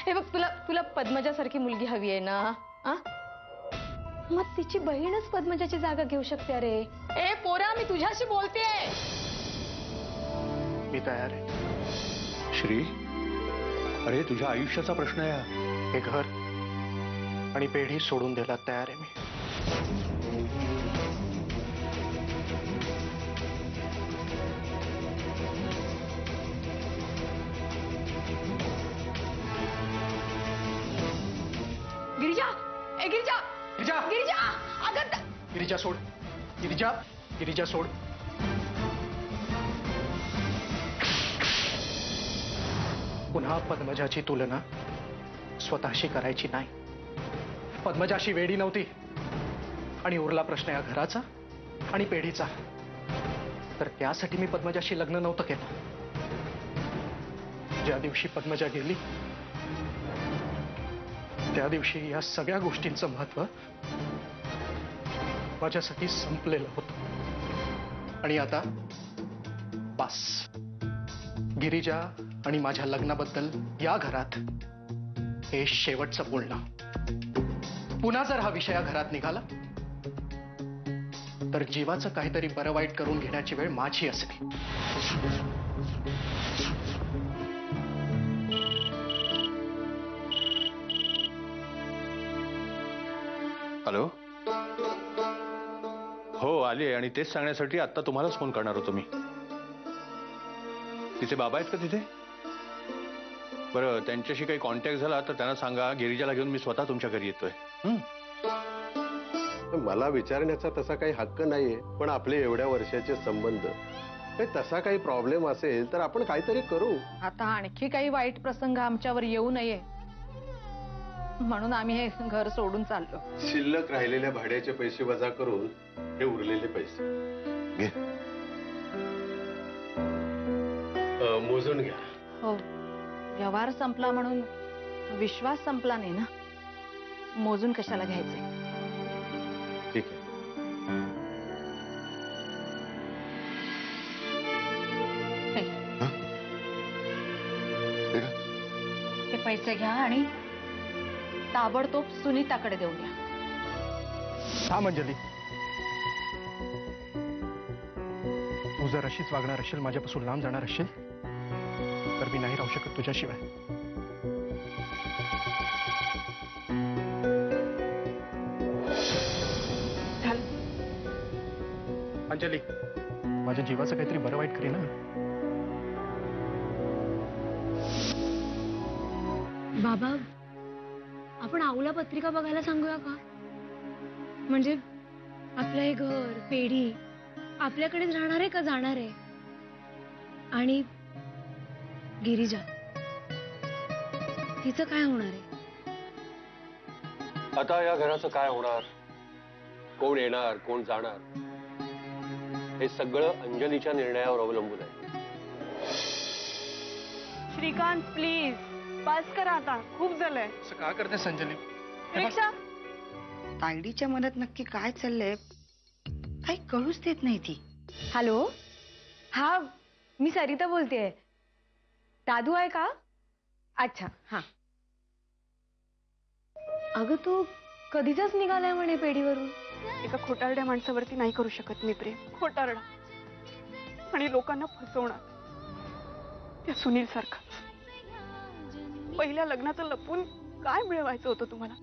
हे बघ, तुला तुला पद्मजासारखी मुलगी हवी आहे ना? मग तिची बहीणच पद्मजाची जागा घेऊ शकते. अरे ए पोरा, मी तुझ्याशी बोलतेय. मी तयार आहे. श्री, अरे तुझ्या आयुष्याचा प्रश्न आहे. हे घर आणि पेढी सोडून द्यायला तयार आहे मी. गिरिजा, ए गिरिजा, गिरिजा, गिरिजा, अगं गिरिजा सोड. गिरिजा, गिरिजा सोड. पुन्हा पद्मजाची तुलना स्वतःशी करायची नाही. पद्मजाशी वेडी नव्हती आणि उरला प्रश्न या घराचा आणि पेढीचा, तर त्यासाठी मी पद्मजाशी लग्न नव्हतं केलं. ज्या दिवशी पद्मजा गेली त्या दिवशी या सगळ्या गोष्टींचं महत्व माझ्यासाठी संपलेलं होतं. आणि आता बस, गिरिजा आणि माझ्या लग्नाबद्दल या घरात हे शेवटचं बोलणं. पुन्हा जर हा विषय घरात निघाला तर जीवाचं काहीतरी बरं वाईट करून घेण्याची वेळ माझी असली. हॅलो. हो आली, आणि तेच सांगण्यासाठी आता तुम्हालाच फोन करणार होतो मी. तिचे बाबा आहेत का तिथे? बरं, त्यांच्याशी काही कॉन्टॅक्ट झाला तर त्यांना सांगा गिरिजाला घेऊन मी स्वतः तुमच्या घरी येतोय. मला विचारण्याचा तसा काही हक्क नाहीये, पण आपले एवढ्या वर्षाचे संबंध, तसा काही प्रॉब्लेम असेल तर आपण काहीतरी करू. आता आणखी काही वाईट प्रसंग आमच्यावर येऊ नये म्हणून आम्ही हे घर सोडून चाललो. शिल्लक राहिलेल्या भाड्याचे पैसे वजा करून हे उरलेले पैसे घे. मोजून घ्या. हो, व्यवहार संपला म्हणून विश्वास संपला नाही ना. मोजून कशाला घ्यायचे? ठीक आहे. हे पैसे घ्या आणि ताबडतोब सुनीताकडे देऊन द्या. हा अंजली, तू जर अशीच वागणार असेल, माझ्यापासून लांब जाणार असेल, तर मी नाही राहू शकत तुझ्याशिवाय. अंजली, माझ्या जीवाचं काहीतरी बरं वाईट करी ना. बाबा, आपण आऊला पत्रिका बघायला सांगूया का? म्हणजे आपलं हे घर, पेढी आपल्याकडेच राहणार आहे का जाणार आहे? आणि गिरिजा, तिचं काय होणार आहे? आता या घराचं काय होणार, कोण येणार कोण जाणार, हे सगळं अंजलीच्या निर्णयावर अवलंबून आहे. श्रीकांत प्लीज बस करा आता, खूप झालंय. असं का करते संजली? रिक्षा. तायडीच्या मनात नक्की काय चाललंय काही कळूच देत नाही ती. हॅलो, हा मी सरिता बोलतेय. दादू आहे का? अच्छा, हा. अगं तू कधीचाच निघालाय म्हणे पेढीवरून. एका खोटारड्या माणसावरती नाही करू शकत मी प्रेम. खोटारडा आणि लोकांना फसवणार, त्या सुनील सारखा. पहिल्या लग्नाचं लपून काय मिळवायचं होतं तुम्हाला?